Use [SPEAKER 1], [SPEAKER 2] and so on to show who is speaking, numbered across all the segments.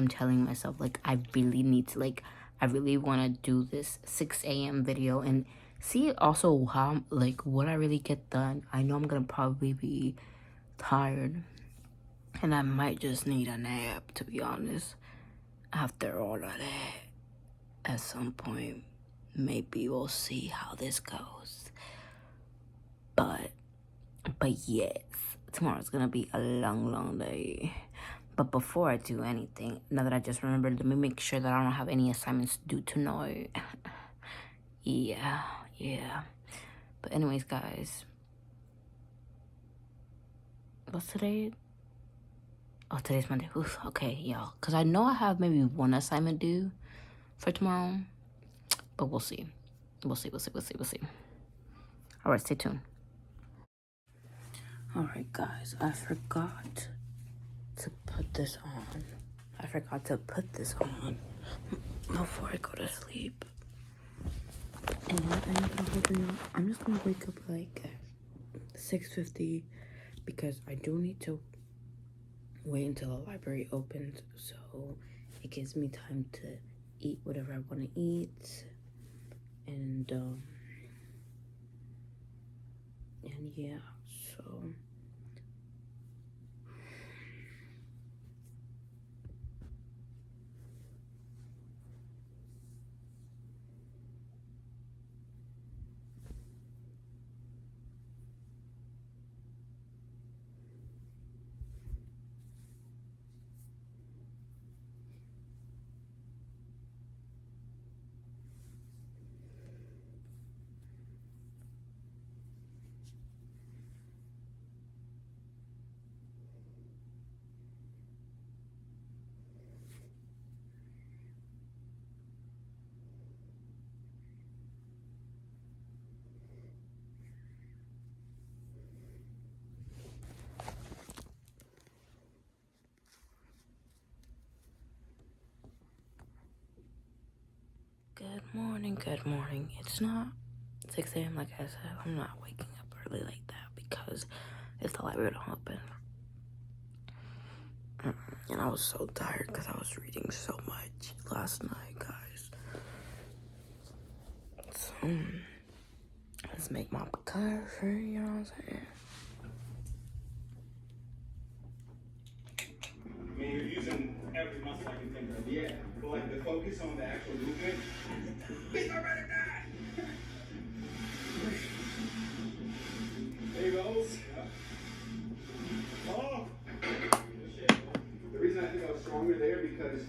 [SPEAKER 1] I'm telling myself, like, I really need to, like, I really want to do this 6 a.m. video and see also how, like, what I really get done. I know I'm gonna probably be tired and I might just need a nap, to be honest, after all of that. At some point, maybe we'll see how this goes. But yes, tomorrow's gonna be a long day. But before I do anything, now that I just remembered, let me make sure that I don't have any assignments due tonight. yeah. But anyways, guys, what's today? Oh, today's Monday. Oof, okay, y'all. Because I know I have maybe one assignment due for tomorrow. But we'll see. We'll see. All right, stay tuned. All right, guys. I forgot to put this on. Before I go to sleep. And I'm just gonna wake up like at 6:50 because I do need to wait until the library opens, so it gives me time to eat whatever I want to eat, and yeah, so good morning. It's not 6 a.m. like I said. I'm not waking up early like that because if the library don't open. And I was so tired because I was reading so much last night, guys. So, let's make my coffee, you know what I'm saying?
[SPEAKER 2] I mean, you're using every muscle I can think of. Yeah, but like the focus on the actual movement. He's already died! There he goes. Yeah. Oh! The reason I think I was stronger there because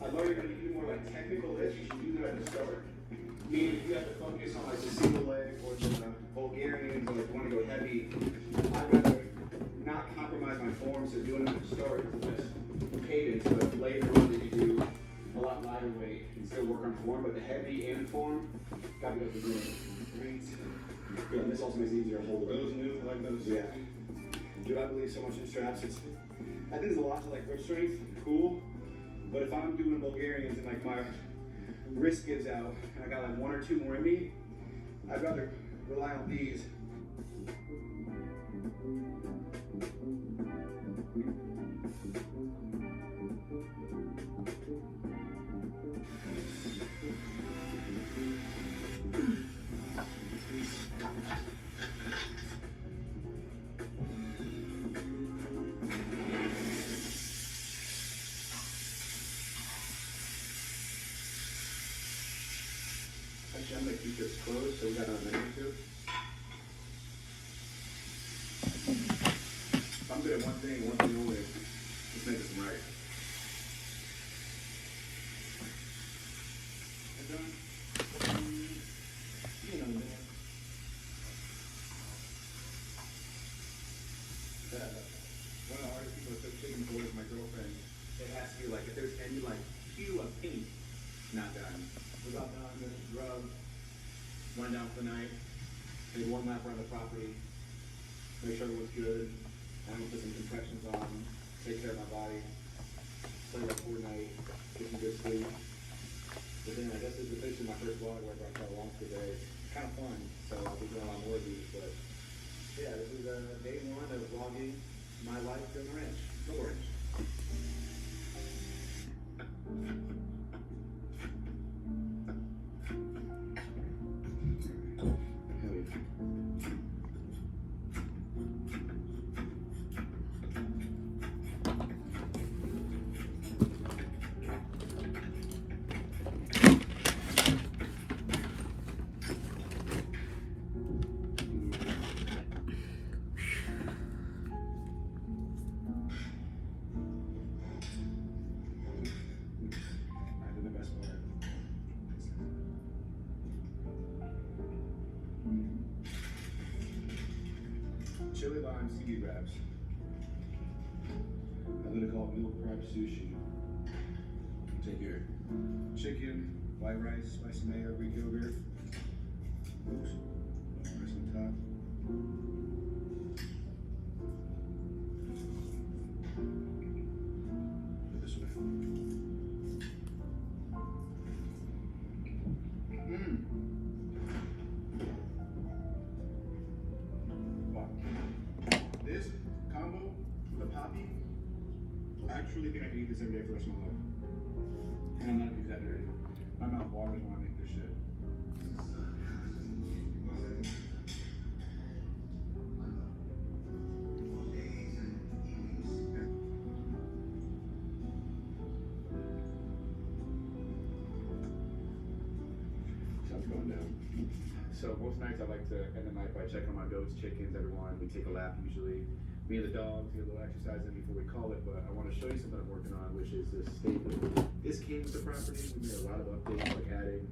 [SPEAKER 2] I know you're going to do more like technical lifts. You should do that at the start. Meaning if you have to focus on like the single leg or the Bulgarians or like you want to go heavy, I'd rather not compromise my form, so doing it at the start is the best cadence, but later on you can do a lot lighter weight and still work on form, but the heavy and form, gotta go for the greens. Yeah, and this also makes it easier to hold those new, I like those. Yeah. Dude, I believe so much in straps. I think there's a lot to like grip strength, cool, but if I'm doing Bulgarians and like my wrist gives out and I got like one or two more in me, I'd rather rely on these. Actually, I'm gonna keep this closed so we got another minute or two. If I'm good at one thing only, let's make this right. One of the hardest people to put chicken for is my girlfriend. It has to be like, if there's any like hue of pink, not done. Without done, then rub, run down for the night, take one lap around the property, make sure it looks good. I'm gonna put some compressions on, take care of my body, play like Fortnite, get some good sleep. But then I guess this is officially my first vlog where I try to launch today. It's kind of fun, so I'll be doing a lot more of these, but yeah, this is day one of vlogging my life in the ranch, no ranch. Hell yeah. I did the best part. Chili lime seaweed wraps. I literally call it meal prep sushi. Take your chicken, white rice, spicy mayo, Greek yogurt. Oops. Rice on top. Put it this way. Wow. This combo with a poppy, I truly think I can eat this every day for the rest of my life. And I'm not exaggerating. My mouth waters when I make this shit. Sun's going down. So most nights I like to end the night by checking on my goats, chickens, everyone. We take a lap usually. Me and the dogs get a little exercise in before we call it, but I want to show you something I'm working on, which is this staple. This came with the property. We made a lot of updates, like adding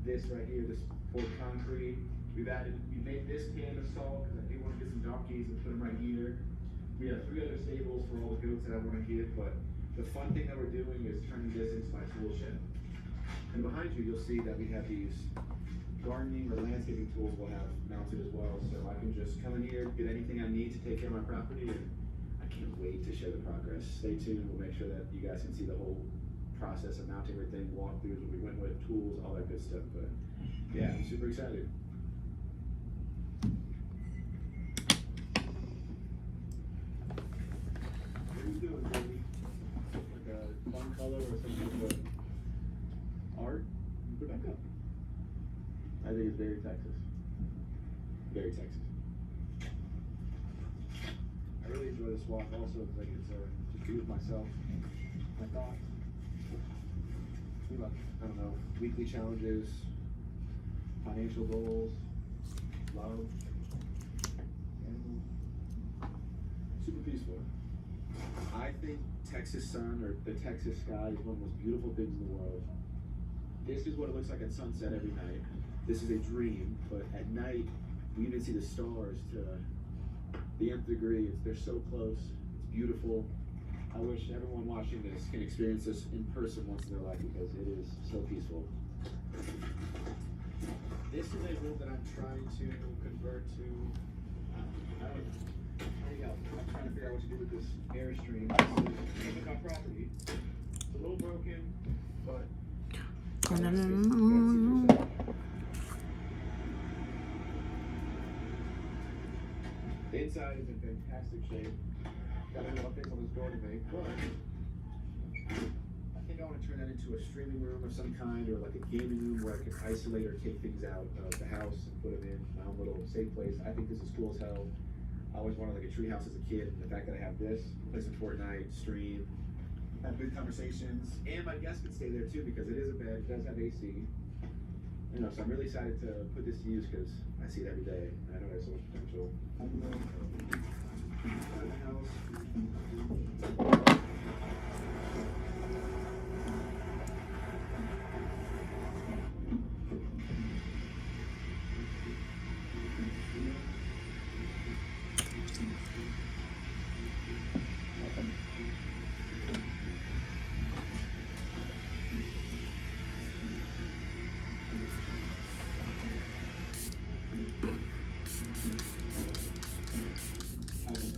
[SPEAKER 2] this right here, this poured concrete. We made this can of salt because I do want to get some donkeys and put them right here. We have 3 other stables for all the goats that I want to get, but the fun thing that we're doing is turning this into my tool shed. And behind you, you'll see that we have these gardening or landscaping tools we'll have mounted as well, so I can just come in here, get anything I need to take care of my property, and I can't wait to share the progress. Stay tuned, we'll make sure that you guys can see the whole process of mounting everything, walkthroughs, what we went with, tools, all that good stuff, but yeah, I'm super excited. What are you doing, baby? Like a fun color or some type of art? Put it back up. I think it's very Texas. Very Texas. I really enjoy this walk also because I get to just be with myself, my thoughts. I don't know, weekly challenges, financial goals, love, animals. Super peaceful. I think Texas sun or the Texas sky is one of the most beautiful things in the world. This is what it looks like at sunset every night. This is a dream, but at night, we even see the stars to the nth degree. They're so close, it's beautiful. I wish everyone watching this can experience this in person once in their life because it is so peaceful. This is a room that I'm trying to convert to, there you go. I'm trying to figure out what to do with this Airstream. This is my property. It's a little broken, but the inside is in fantastic shape. Got a lot of things on this door to make, but I think I want to turn that into a streaming room of some kind, or like a gaming room where I can isolate or take things out of the house and put them in my own little safe place. I think this is cool as hell. I always wanted like a tree house as a kid, and the fact that I have this, play some Fortnite, stream, have good conversations, and my guests can stay there too because it is a bed, it does have AC. You know, so I'm really excited to put this to use because I see it every day, and I know there's so much potential.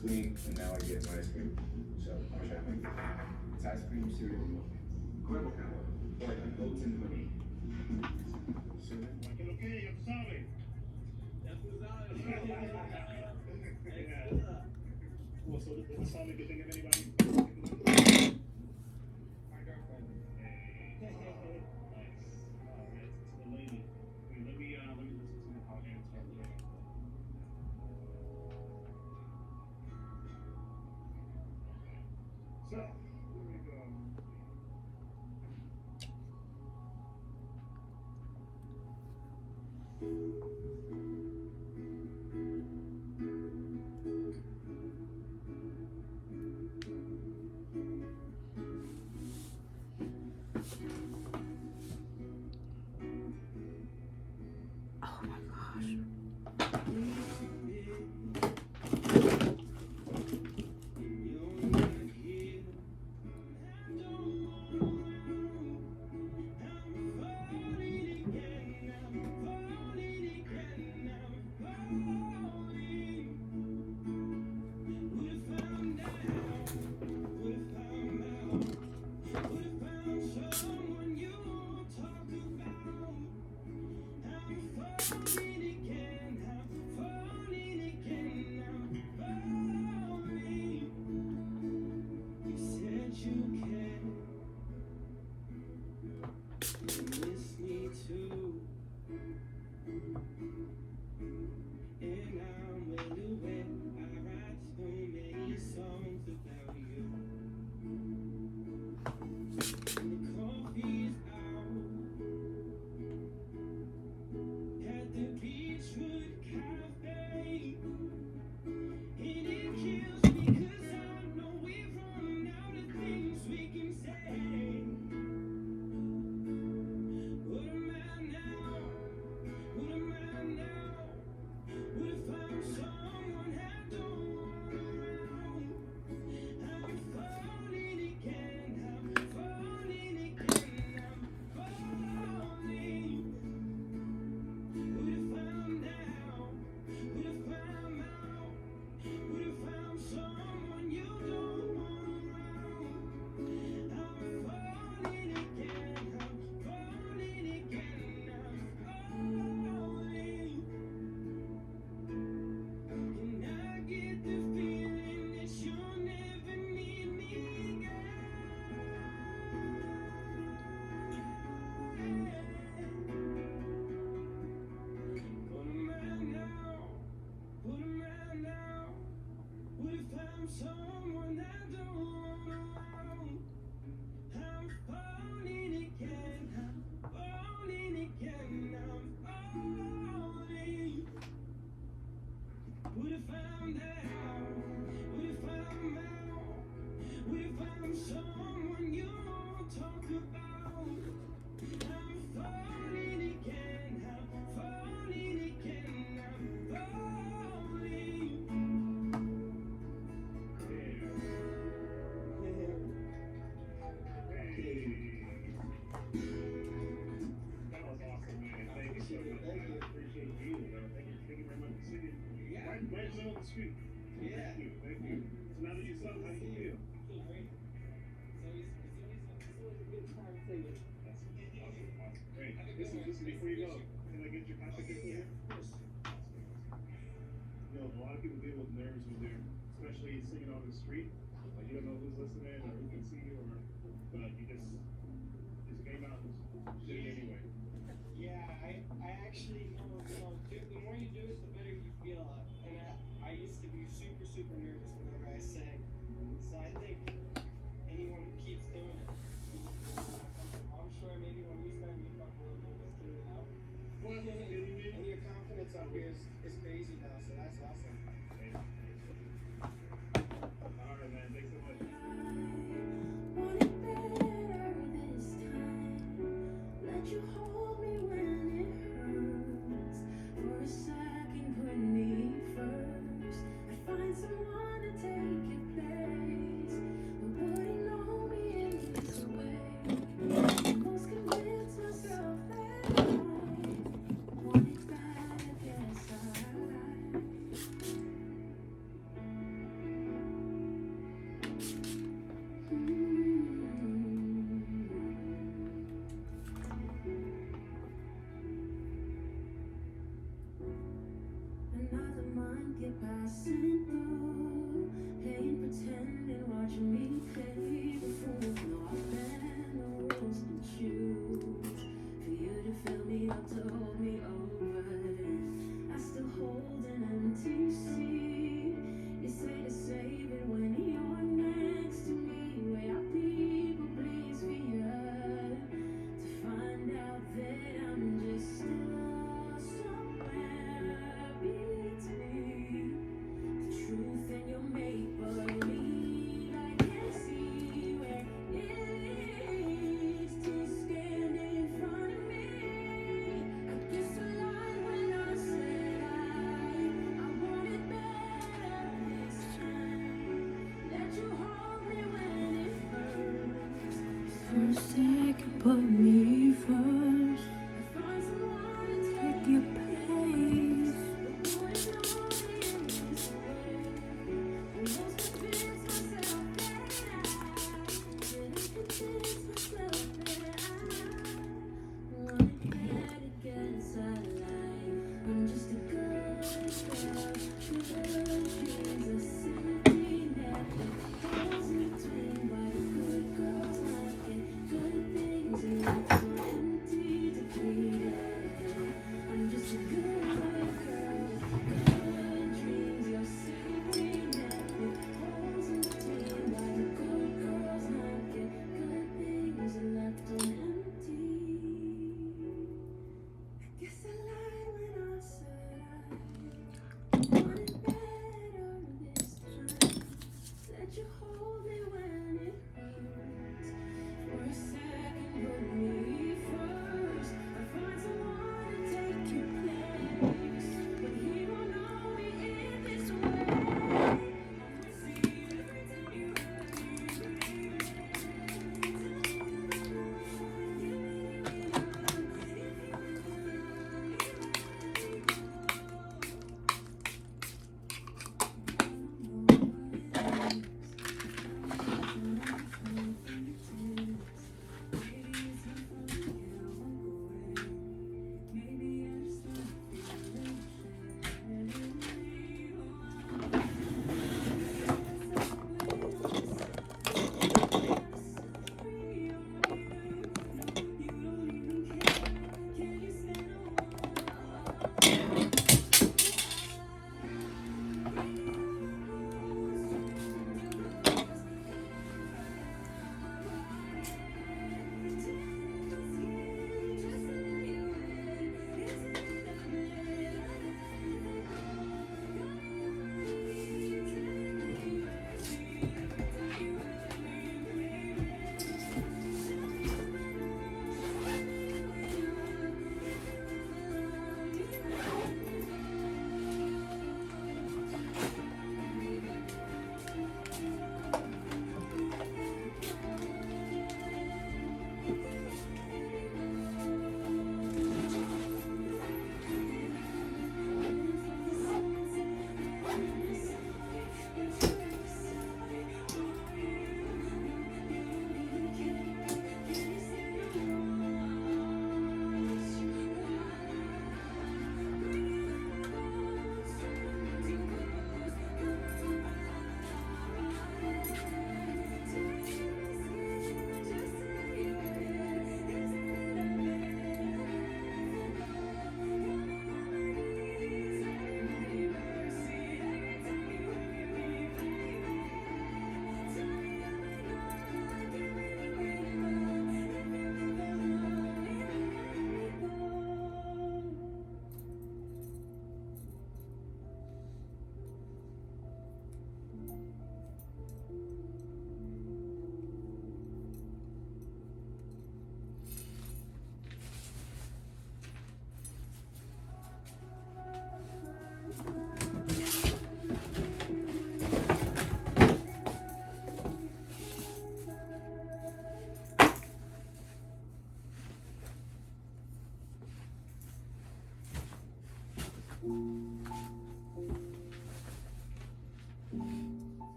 [SPEAKER 2] Clean, and now I get my ice cream. So I'm shopping. It's ice cream, cereal, milk. Incredible combo. Like oats and honey. Well, so the Sonic, you think of anybody? My girlfriend.
[SPEAKER 1] Oh my gosh.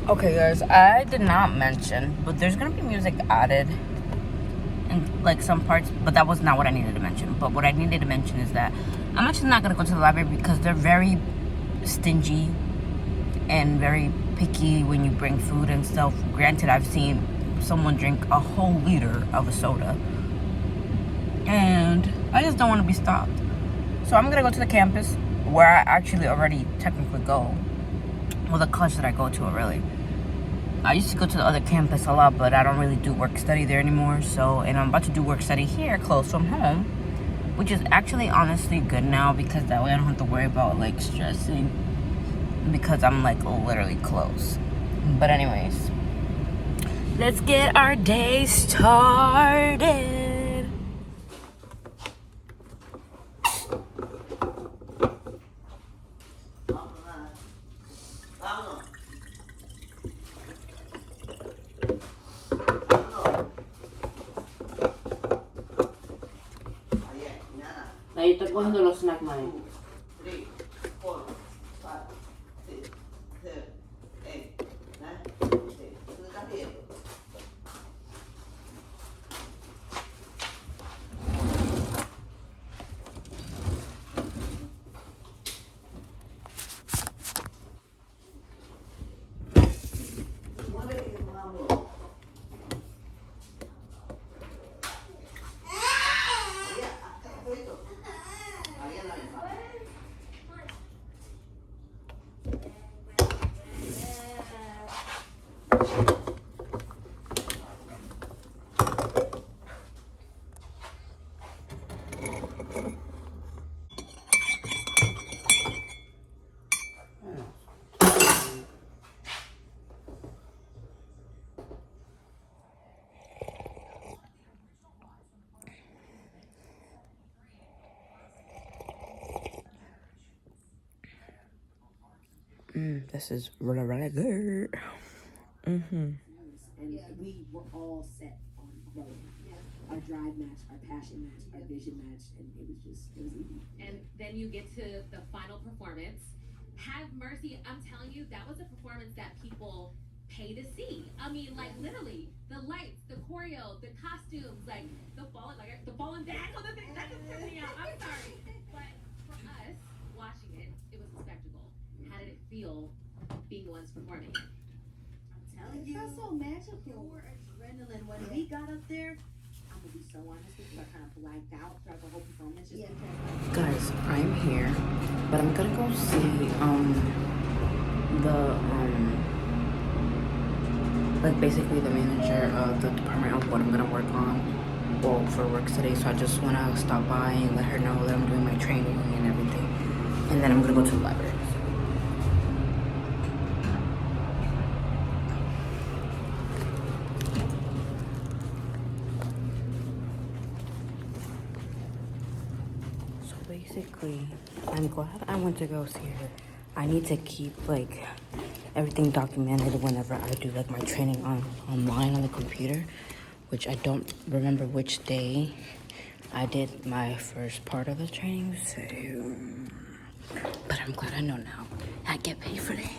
[SPEAKER 1] Okay, guys, I did not mention, but there's gonna be music added in like some parts, but that was not what I needed to mention. But what I needed to mention is that I'm actually not gonna go to the library because they're very stingy and very picky when you bring food and stuff. Granted, I've seen someone drink a whole liter of a soda, and I just don't want to be stopped. So I'm gonna go to the campus where I actually already technically go. Well, the college that I go to already. I used to go to the other campus a lot, but I don't really do work study there anymore. So, and I'm about to do work study here, close from home, which is actually honestly good now because that way I don't have to worry about like stressing because I'm like literally close. But anyways, let's get our day started. Ahí está cogiendo los snacks, man.
[SPEAKER 3] 3, 4, 5, 6, 7, 8, 9, 10. Look at here.
[SPEAKER 1] This is really, really good.
[SPEAKER 4] And we were all set on growing. Our drive matched, our passion matched, our vision matched, and it was easy.
[SPEAKER 5] And then you get to the final performance. Have mercy, I'm telling you, that was a performance that people pay to see. I mean, like literally, the lights, the choreo, the costumes, like the falling back on the thing. That just tripped me out. I'm sorry. But for us, watching it, it was a spectacle. How did it feel being the ones performing it?
[SPEAKER 4] It felt so magical. Pure adrenaline. When we got up there, I'm gonna be so honest with you, I kind of blacked out throughout the whole performance. Just because
[SPEAKER 1] Guys, I'm here But I'm gonna go see the like basically the manager of the department of what I'm gonna work on, well, for work today. So I just wanna stop by and let her know that I'm doing my training and everything, and then I'm gonna go to the library. So basically, I'm glad I went to go see her. I need to keep like everything documented whenever I do like my training online on the computer, which I don't remember which day I did my first part of the training. So, but I'm glad I know now. I get paid for that.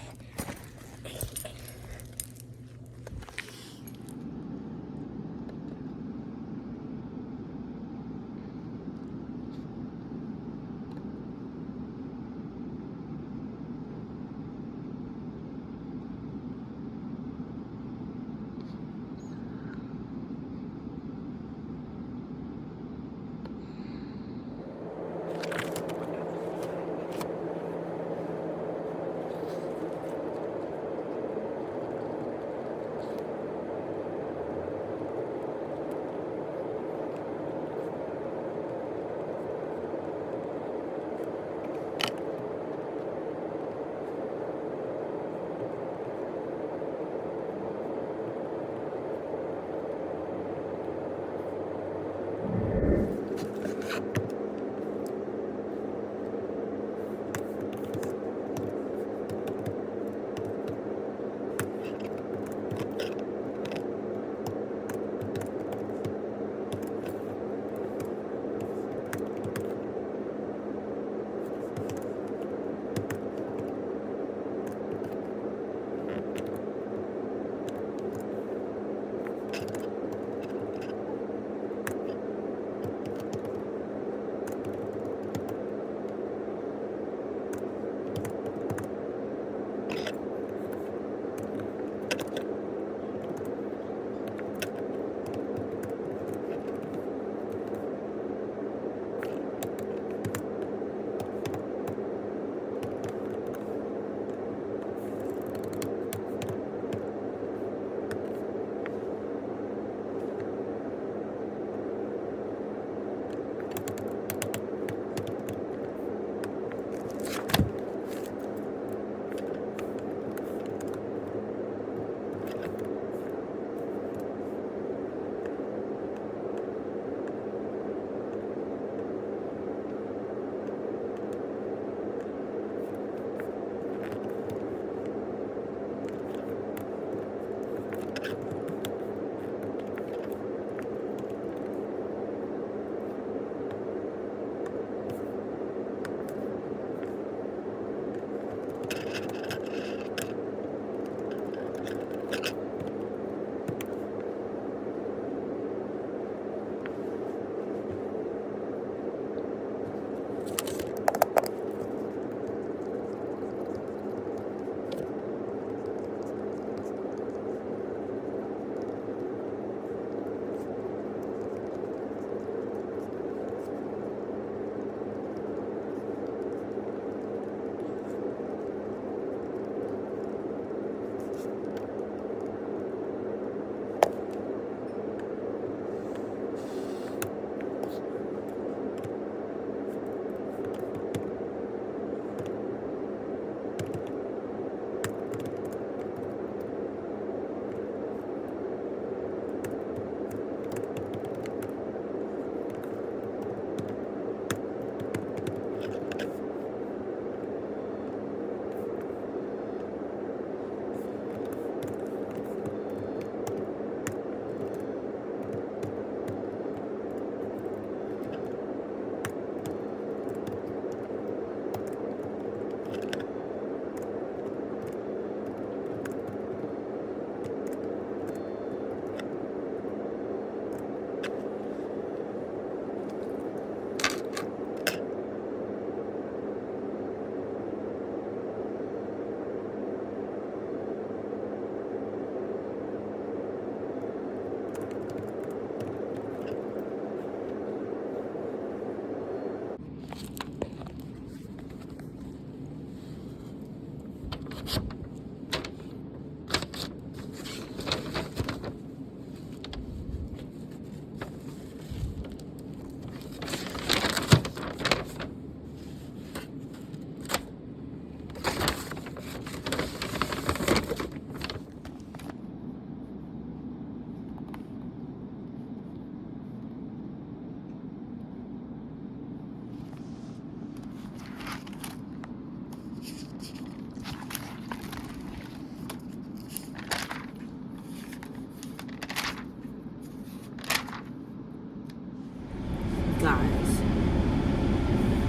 [SPEAKER 1] Guys.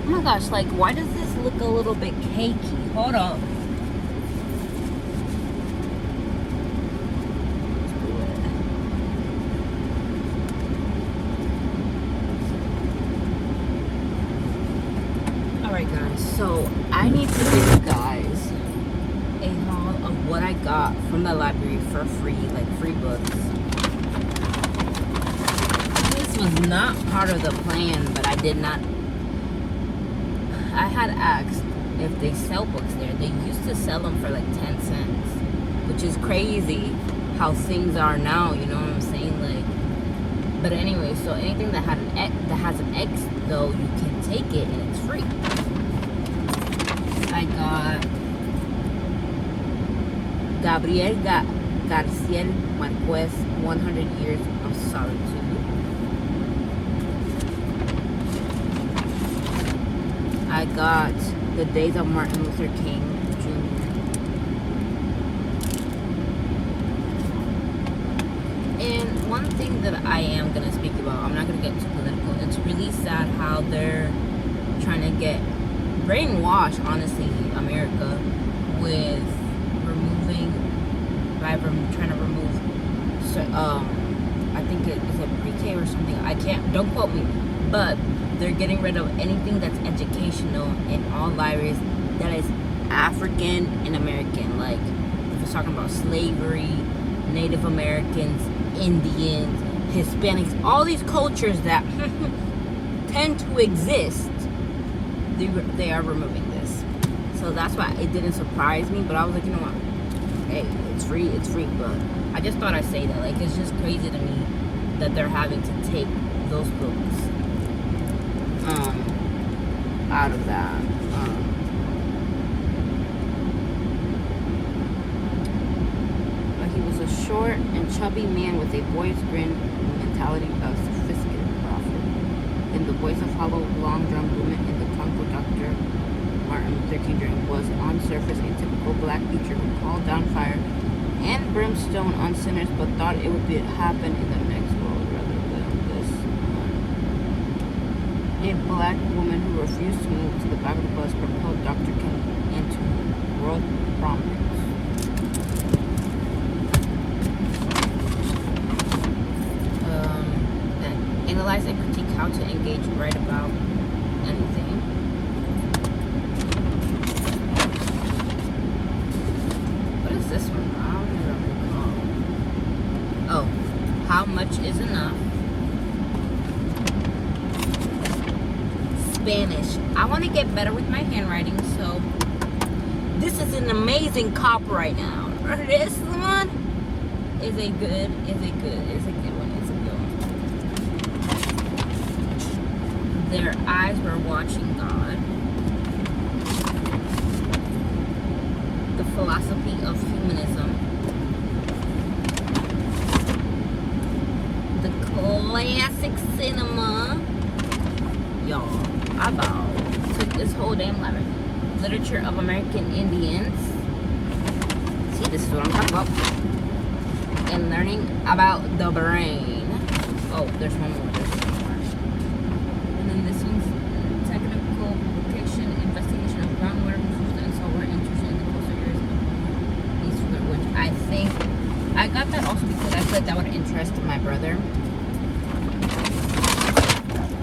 [SPEAKER 1] Oh my gosh, like, why does this look a little bit cakey? Hold up. Alright guys, so I need to give you guys a haul of what I got from the library for free, like free books. This was not part of the plan, but I did not. I had asked if they sell books there. They used to sell them for like 10 cents, which is crazy how things are now, you know what I'm saying? Like, but anyway, so anything that has an X though, you can take it and it's free. I got Gabriel Garcia Marquez, 100 Years of Solitude. I got The Days of Martin Luther King Jr. And one thing that I am going to speak about, I'm not going to get too political, it's really sad how they're trying to get brainwash, honestly, America, with trying to remove, I think is it pre-K or something, I can't, don't quote me, but they're getting rid of anything that's educational in all libraries that is African and American, like, if it's talking about slavery, Native Americans, Indians, Hispanics, all these cultures that tend to exist, they are removing this. So that's why it didn't surprise me, but I was like, you know what, hey, it's free, but I just thought I'd say that. Like, it's just crazy to me that they're having to take those books out of that. He was a short and chubby man with a boyish grin and mentality of sophisticated prophet. In the voice of hollow, long drum movement in the Congo, Dr. Martin Luther King Jr. was on surface a typical black teacher who called down fire and brimstone on sinners, but thought it would happen in the next world rather than this one. A black woman who refused to move to the back of the bus propelled Dr. King into world prominence. Analyze and critique how to engage, write about anything. What is this one? I don't know. Oh, how much is enough? Spanish. I want to get better with my handwriting, so this is an amazing cop right now. This one is a good one. Their eyes were watching God. The philosophy of humanism. The classic cinema. Y'all, I about took this whole damn library. Literature of American Indians. See, this is what I'm talking about. And learning about the brain. Oh, there's one more. This one's technical application, investigation of groundwater resources and saltwater intrusion in the coastal areas of East River, which I think I got that also because I thought that would interest my brother.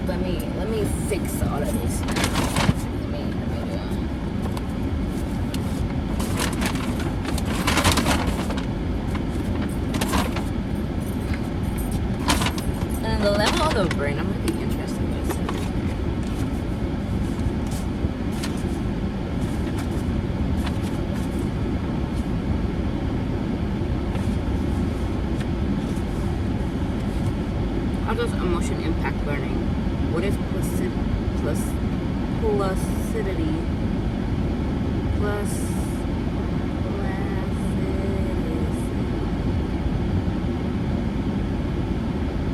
[SPEAKER 1] Let me fix all of this now. And the level of the brain, I'm really interested in this. placidity.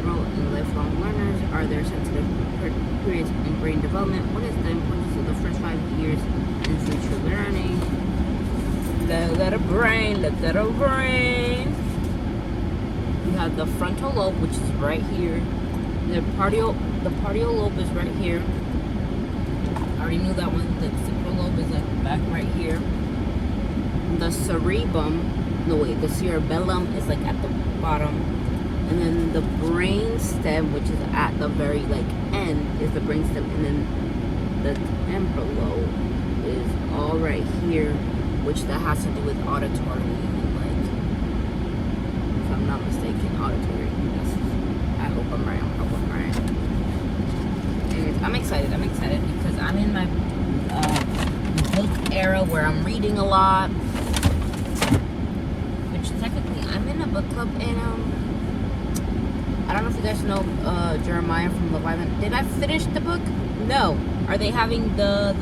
[SPEAKER 1] Growth and lifelong learners are their sensitive periods in brain development. What is the importance of the first 5 years in future learning? Let a brain. We have the frontal lobe, which is right here. The parietal lobe is right here. I already knew that one. The temporal lobe is like back right here. The the cerebellum is like at the bottom. And then the brain stem, which is at the very like end, is the brain stem. And then the temporal lobe is all right here, which that has to do with auditory and like, if I'm not mistaken, auditory. I hope I'm right. Anyways, I'm excited because I'm in my book era where I'm reading a lot. Which technically, I'm in a book club and I don't know if you guys know Jeremiah from Love Island. Did I finish the book? No. Are they having the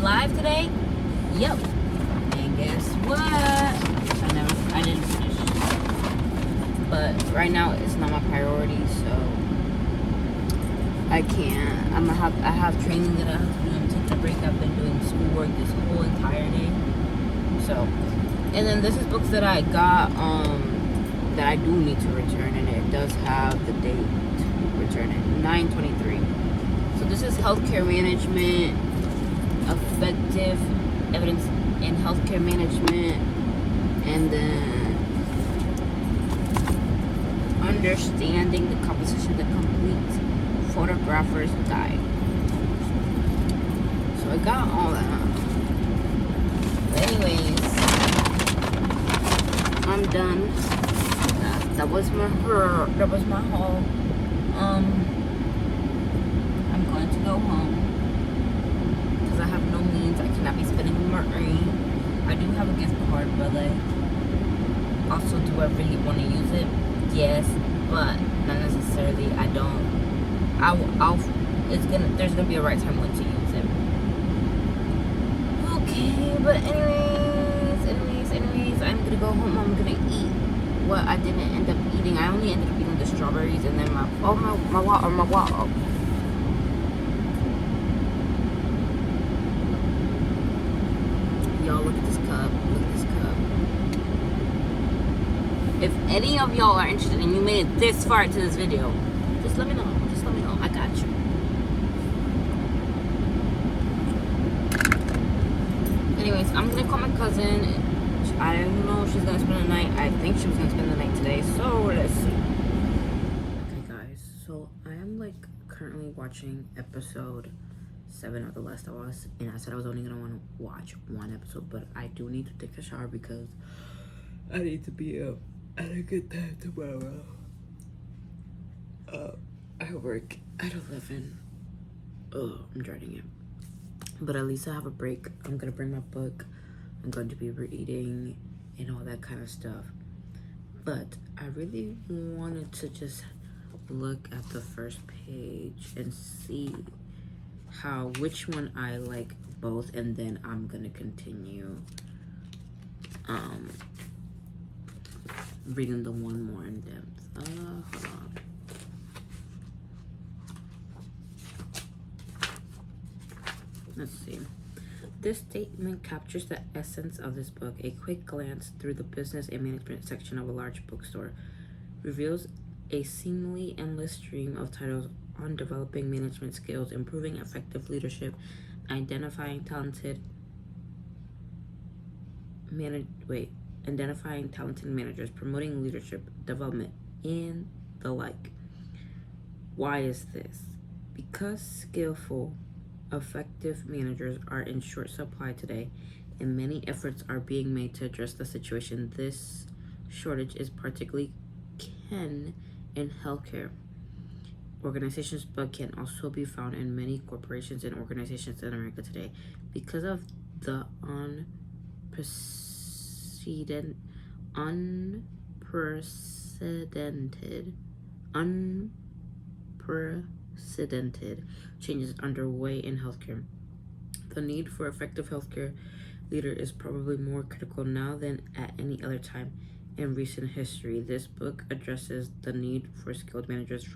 [SPEAKER 1] live today? Yep. And guess what? I didn't finish. But right now it's not my priority, so I can't. I have training that I have to do. I'm taking a break. I've been doing schoolwork this whole entire day. So, and then this is books that I got that I do need to return, and it does have the date to return it, 9/23. So this is healthcare management, effective evidence in healthcare management, and then understanding the composition of the complete photographer's guide. So I got all that. But anyways, I'm done. That was my haul. I'm going to go home because I have no means. I cannot be spending money. I do have a gift card, but like, also, do I really want to use it? Yes, but not necessarily. I don't. There's gonna be a right time when to use it. Okay, but anyways, I'm gonna go home. I'm gonna eat what I didn't end up eating. I only ended up eating the strawberries and then my water. Y'all, look at this cup. If any of y'all are interested and you made it this far into this video, just let me know. I got you. Anyways, I'm gonna call my cousin. I don't know if she's gonna spend the night. I think she was gonna spend the night today, so let's see. Okay guys, so I am like currently watching episode 7 of The Last of Us, and I said I was only gonna want to watch one episode, but I do need to take a shower because I need to be up at a good time tomorrow. I work at 11. Oh, I'm dreading it. But at least I have a break. I'm gonna bring my book. I'm going to be reading and all that kind of stuff. But I really wanted to just look at the first page and see which one I like both, and then I'm gonna continue reading the one more in depth. Hold on. Let's see. This statement captures the essence of this book. A quick glance through the business and management section of a large bookstore reveals a seemingly endless stream of titles on developing management skills, improving effective leadership, identifying talented managers, promoting leadership development, and the like. Why is this? Because skillful, effective managers are in short supply today, and many efforts are being made to address the situation. This shortage is particularly keen in healthcare organizations, but can also be found in many corporations and organizations in America today. Because of the unprecedented changes underway in healthcare, The need for effective healthcare leader is probably more critical now than at any other time in recent history. This book addresses the need for skilled managers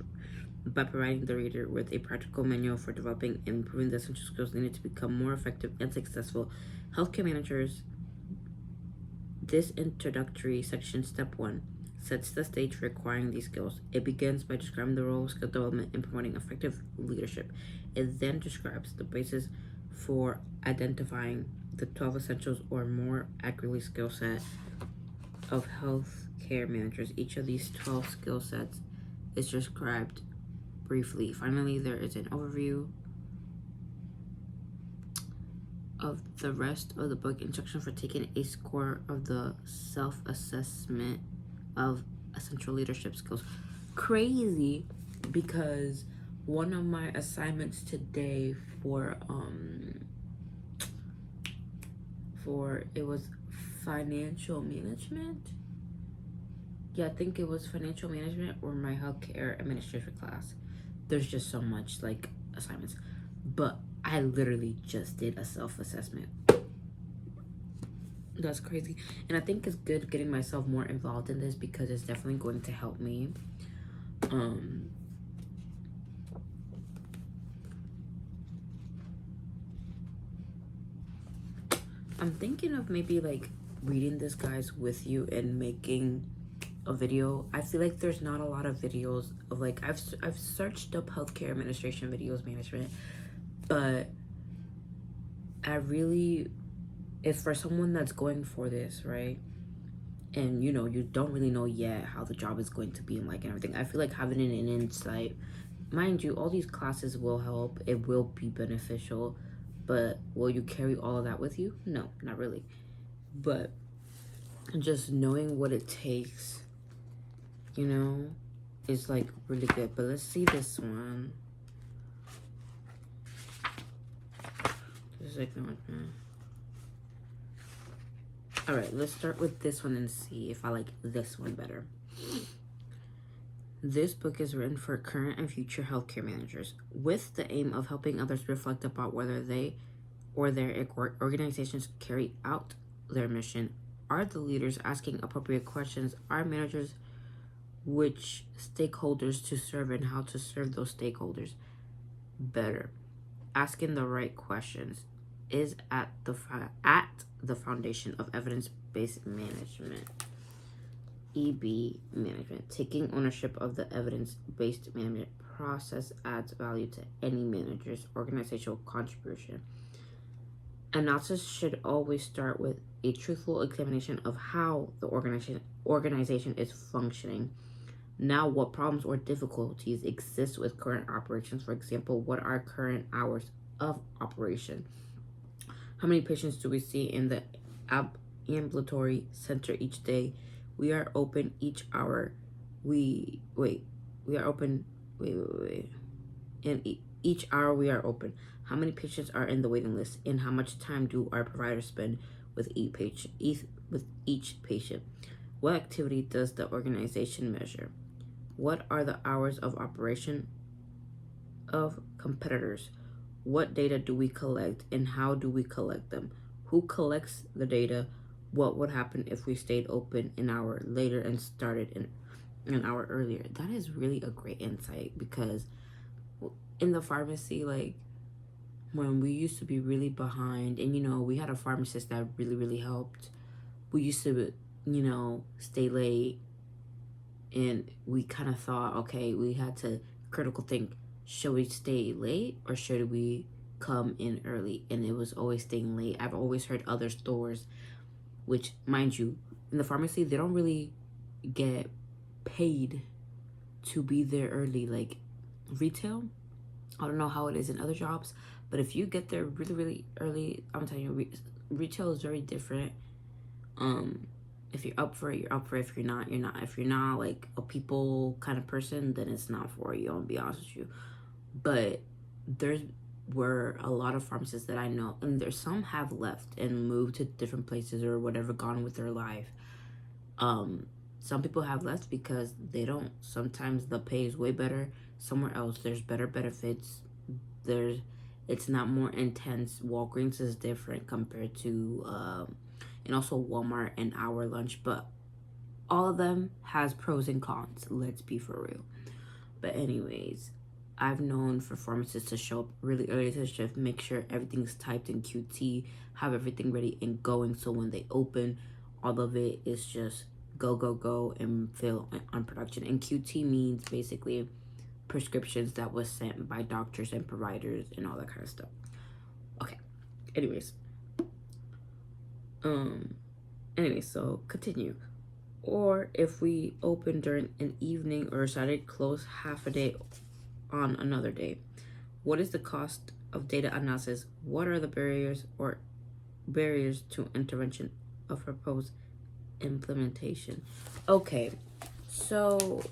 [SPEAKER 1] by providing the reader with a practical manual for developing and improving the essential skills needed to become more effective and successful healthcare managers. This introductory section, step 1, sets the stage for acquiring these skills. It begins by describing the role of skill development in promoting effective leadership. It then describes the basis for identifying the 12 essentials, or more accurately, skill set of healthcare managers. Each of these 12 skill sets is described briefly. Finally, there is an overview of the rest of the book, instruction for taking a score of the self-assessment of essential leadership skills. Crazy, because one of my assignments today for it was financial management. Yeah, I think it was financial management or my healthcare administration class. There's just so much like assignments, but I literally just did a self-assessment. That's crazy. And I think it's good getting myself more involved in this because it's definitely going to help me. I'm thinking of maybe like reading this, guys, with you and making a video. I feel like there's not a lot of videos of like I've searched up healthcare administration videos management, but I really, if for someone that's going for this, right, and you know you don't really know yet how the job is going to be and like and everything, I feel like having an insight, mind you, all these classes will help, it will be beneficial, but will you carry all of that with you? No, not really. But just knowing what it takes, you know, is like really good. But let's see this one. Just like no. All right, let's start with this one and see if I like this one better. This book is written for current and future healthcare managers with the aim of helping others reflect about whether they or their organizations carry out their mission. Are the leaders asking appropriate questions? Are managers which stakeholders to serve and how to serve those stakeholders better? Asking the right questions is at the foundation of evidence-based management. EB management. Taking ownership of the evidence-based management process adds value to any manager's organizational contribution. Analysis should always start with a truthful examination of how the organization is functioning. Now, what problems or difficulties exist with current operations? For example, what are current hours of operation? How many patients do we see in the ambulatory center each day? We are open each hour. In each hour we are open. How many patients are in the waiting list? And how much time do our providers spend with each patient? What activity does the organization measure? What are the hours of operation of competitors? What data do we collect and how do we collect them? Who collects the data? What would happen if we stayed open an hour later and started an hour earlier? That is really a great insight, because in the pharmacy, like when we used to be really behind, and you know, we had a pharmacist that really helped. We used to, you know, stay late, and we kind of thought, okay, we had to critical think, should we stay late or should we come in early? And it was always staying late. I've always heard other stores, which, mind you, in the pharmacy, they don't really get paid to be there early. Like retail, I don't know how it is in other jobs, but if you get there really early, I'm telling you, retail is very different. If you're up for it, you're up for it. If you're not, you're not. If you're not like a people kind of person, then it's not for you, I'll be honest with you. But there were a lot of pharmacists that I know, and there's some have left and moved to different places or whatever, gone with their life. Some people have left because they don't, sometimes the pay is way better somewhere else. There's better benefits. It's It's not more intense. Walgreens is different compared to and also Walmart and Our Lunch, but all of them has pros and cons. Let's be for real. But anyways, I've known for pharmacists to show up really early to the shift, make sure everything's typed in QT, have everything ready and going, so when they open, all of it is just go, go, go, and fill on production. And QT means basically prescriptions that was sent by doctors and providers and all that kind of stuff. Okay, anyways. So continue. Or if we open during an evening or Saturday, close half a day on another day. What is the cost of data analysis? What are the barriers to intervention of proposed implementation? Okay, so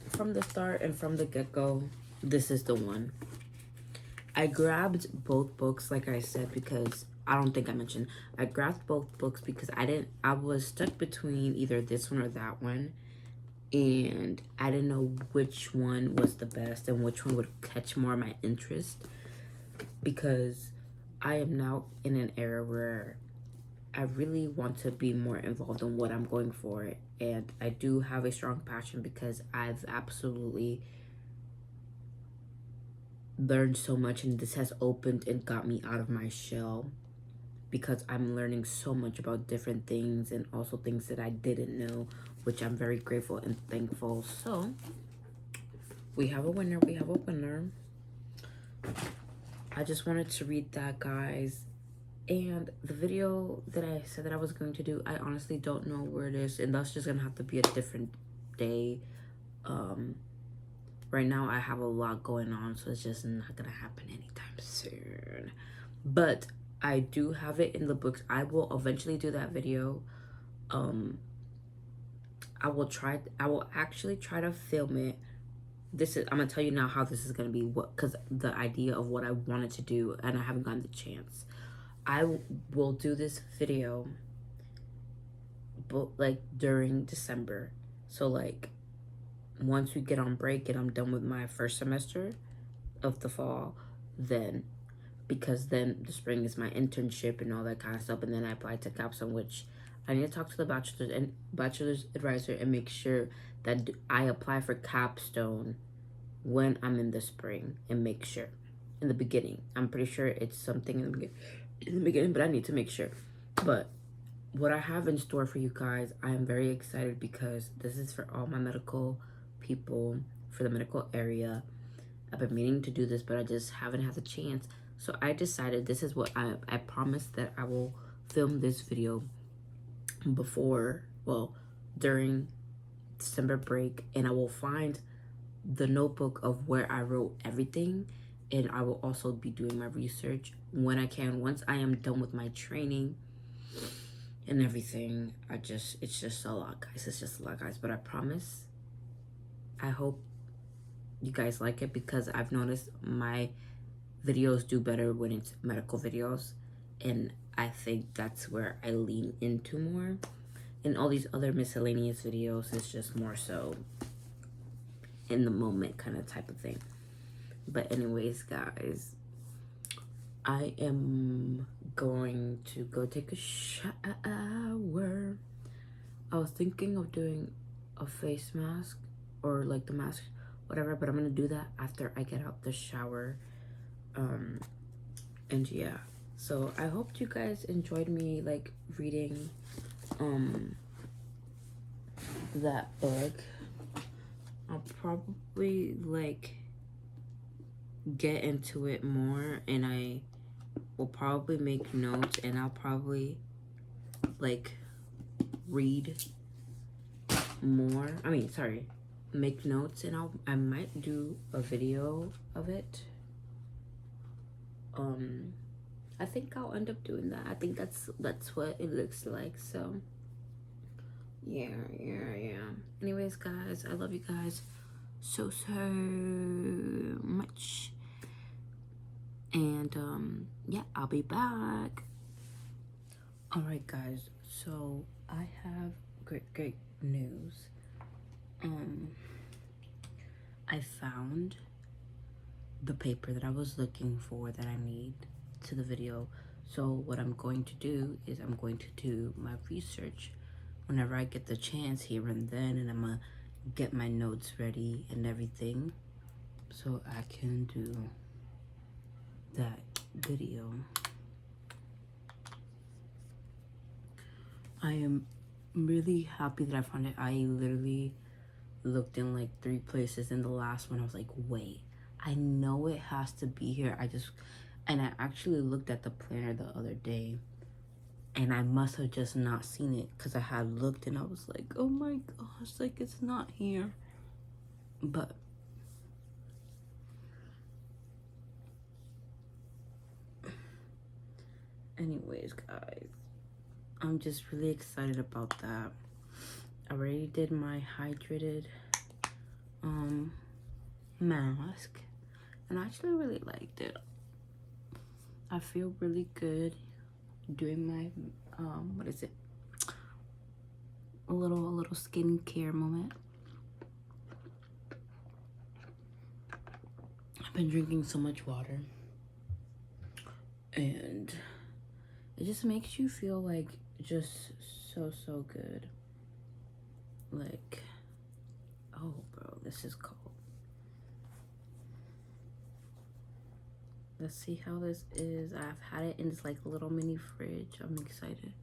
[SPEAKER 1] from the start and from the get-go, this is the one. I grabbed both books, like I said, because I don't think I mentioned. I grabbed both books because I was stuck between either this one or that one. And I didn't know which one was the best and which one would catch more of my interest. Because I am now in an era where I really want to be more involved in what I'm going for. And I do have a strong passion because I've absolutely learned so much. And this has opened and got me out of my shell. Because I'm learning so much about different things and also things that I didn't know, which I'm very grateful and thankful. So, we have a winner. I just wanted to read that, guys. And the video that I said that I was going to do, I honestly don't know where it is. And that's just going to have to be a different day. Right now, I have a lot going on, so it's just not going to happen anytime soon. But I do have it in the books. I will eventually do that video. I will actually try to film it. I'm gonna tell you now how this is gonna be, because the idea of what I wanted to do, and I haven't gotten the chance. I will do this video, but like during December. So like once we get on break and I'm done with my first semester of the fall, then. Because then the spring is my internship and all that kind of stuff, and then I apply to Capstone, which I need to talk to the bachelor's advisor and make sure that I apply for Capstone when I'm in the spring, and make sure in the beginning. I'm pretty sure it's something in the beginning, but I need to make sure. But what I have in store for you guys, I am very excited because this is for all my medical people, for the medical area. I've been meaning to do this, but I just haven't had the chance. So I decided this is what I promised that I will film this video during December break, and I will find the notebook of where I wrote everything, and I will also be doing my research when I can. Once I am done with my training and everything, it's just a lot, guys. It's just a lot, guys. But I promise, I hope you guys like it, because I've noticed my videos do better when it's medical videos, and I think that's where I lean into more. And all these other miscellaneous videos is just more so in the moment kind of type of thing. But anyways, guys, I am going to go take a shower. I was thinking of doing a face mask or like the mask, whatever, but I'm gonna do that after I get out the shower. And yeah, so I hope you guys enjoyed me like reading that book. I'll probably like get into it more, and I will probably make notes, and I'll probably like read more. Make notes, and I might do a video of it. I think I'll end up doing that. I think that's what it looks like. So yeah. Anyways, guys, I love you guys so much. And yeah, I'll be back. All right, guys. So I have great news. I found the paper that I was looking for that I need to the video. So what I'm going to do is I'm going to do my research whenever I get the chance here and then, and I'm gonna get my notes ready and everything so I can do that video. I am really happy that I found it. I literally looked in like 3 places, and the last one I was like, wait, I know it has to be here. And I actually looked at the planner the other day, and I must have just not seen it because I had looked and I was like, oh my gosh, like it's not here. But anyways, guys, I'm just really excited about that. I already did my hydrated mask, and I actually really liked it. I feel really good doing my what is it, a little skincare moment. I've been drinking so much water, and it just makes you feel like just so good. Like, oh bro, this is cold. Let's see how this is. I've had it in this like little mini fridge. I'm excited.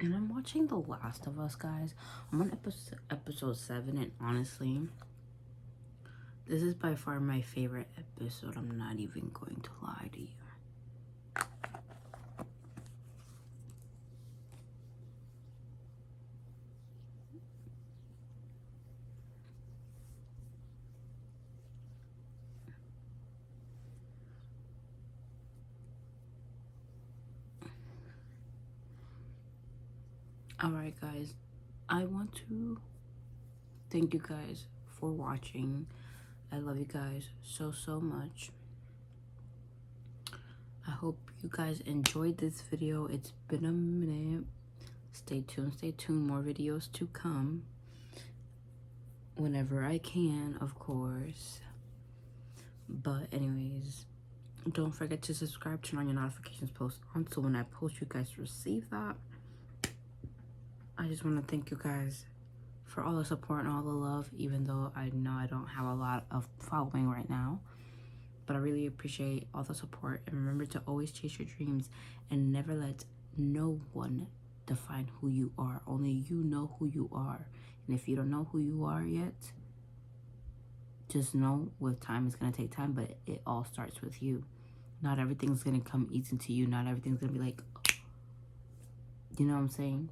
[SPEAKER 1] And I'm watching The Last of Us, guys. I'm on episode 7, and honestly, this is by far my favorite episode. I'm not even going to lie to you. Alright, guys. I want to thank you guys for watching. I love you guys so much. I hope you guys enjoyed this video. It's been a minute. Stay tuned. More videos to come. Whenever I can, of course. But anyways, don't forget to subscribe, turn on your notifications post on, so when I post, you guys receive that. I just want to thank you guys for all the support and all the love, even though I know I don't have a lot of following right now. But I really appreciate all the support. And remember to always chase your dreams and never let no one define who you are. Only you know who you are. And if you don't know who you are yet, just know with time, it's going to take time, but it all starts with you. Not everything's going to come easy to you. Not everything's going to be like, you know what I'm saying?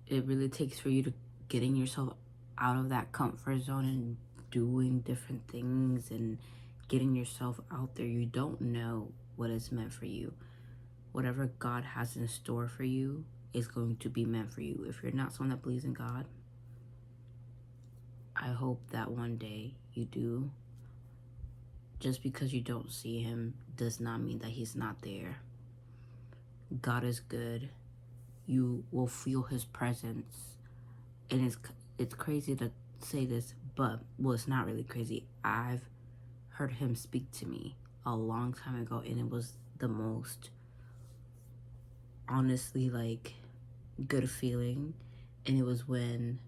[SPEAKER 1] It really takes for you to getting yourself out of that comfort zone and doing different things and getting yourself out there. You don't know what is meant for you. Whatever God has in store for you is going to be meant for you. If you're not someone that believes in God, I hope that one day you do. Just because you don't see him does not mean that he's not there. God is good. You will feel his presence. And it's crazy to say this, but, well, it's not really crazy. I've heard him speak to me a long time ago, and it was the most, honestly, like, good feeling. And it was when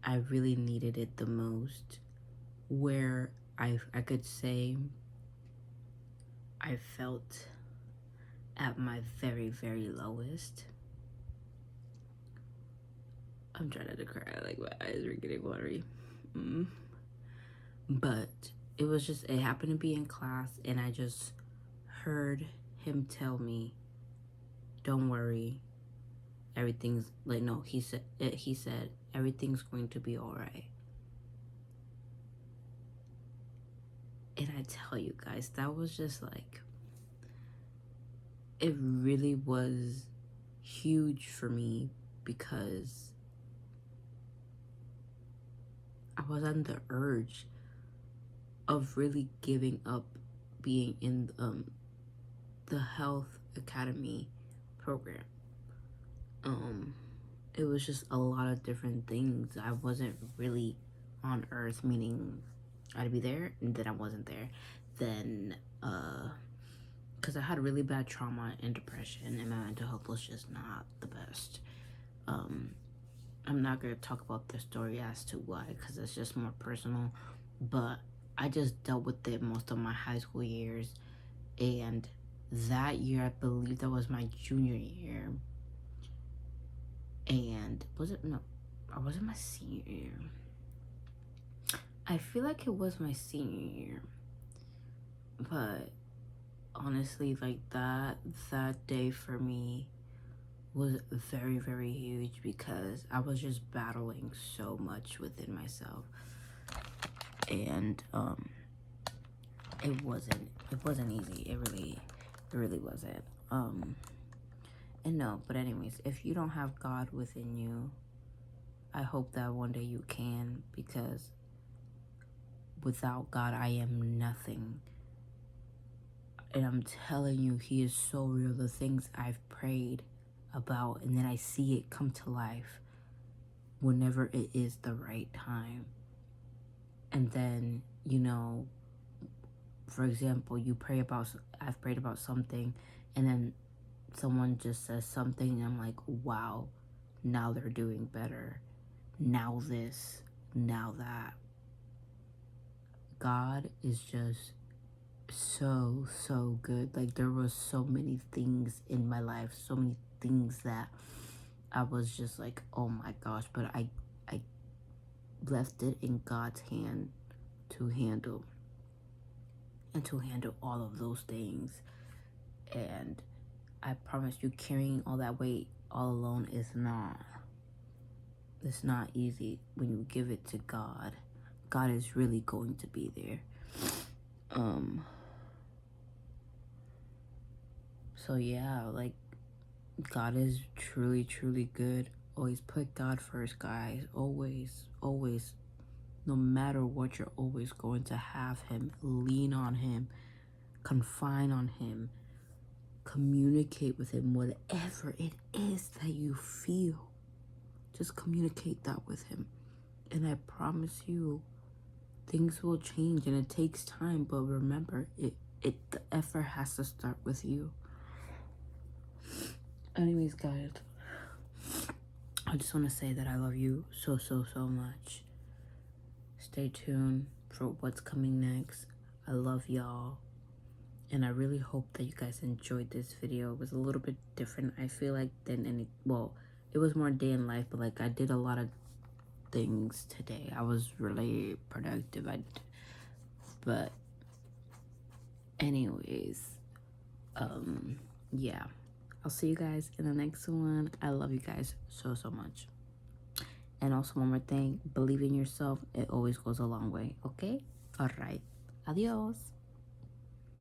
[SPEAKER 1] I really needed it the most, where I could say I felt at my very lowest. I'm trying not to cry, like my eyes are getting watery. But it was just, it happened to be in class, and I just heard him tell me, don't worry, everything's, like, no, he said everything's going to be all right. And I tell you guys, that was just like, it really was huge for me, because I was on the urge of really giving up being in the health academy program. It was just a lot of different things. I wasn't really on earth, meaning I'd be there and then I wasn't there. Then because I had really bad trauma and depression, and my mental health was just not the best. I'm not gonna talk about the story as to why, because it's just more personal, but I just dealt with it most of my high school years. And that year, I believe that was my junior year, and was it my senior year? I feel like it was my senior year, but honestly, like that day for me was very, very huge, because I was just battling so much within myself, and it wasn't easy. It really wasn't. And no, but anyways, if you don't have God within you, I hope that one day you can, because without God, I am nothing. And I'm telling you, he is so real. The things I've prayed about, and then I see it come to life whenever it is the right time. And then, you know, for example, I've prayed about something, and then someone just says something, and I'm like, wow, now they're doing better. Now this, now that. God is just so good. Like, there was so many things in my life, so many things that I was just like, oh my gosh, but I left it in God's hand to handle, and to handle all of those things. And I promise you, carrying all that weight all alone is not, it's not easy. When you give it to God, God is really going to be there. So yeah, like, God is truly good. Always put God first, guys. Always. No matter what, you're always going to have him. Lean on him. Confine on him. Communicate with him. Whatever it is that you feel, just communicate that with him. And I promise you, things will change, and it takes time. But remember, the effort has to start with you. Anyways, guys, I just want to say that I love you so much. Stay tuned for what's coming next. I love y'all, and I really hope that you guys enjoyed this video. It was a little bit different, I feel like, than it was more day in life, but like, I did a lot of things today. I was really productive. But anyways, yeah, I'll see you guys in the next one. I love you guys so much. And also, one more thing, believe in yourself. It always goes a long way. Okay? All right. Adios.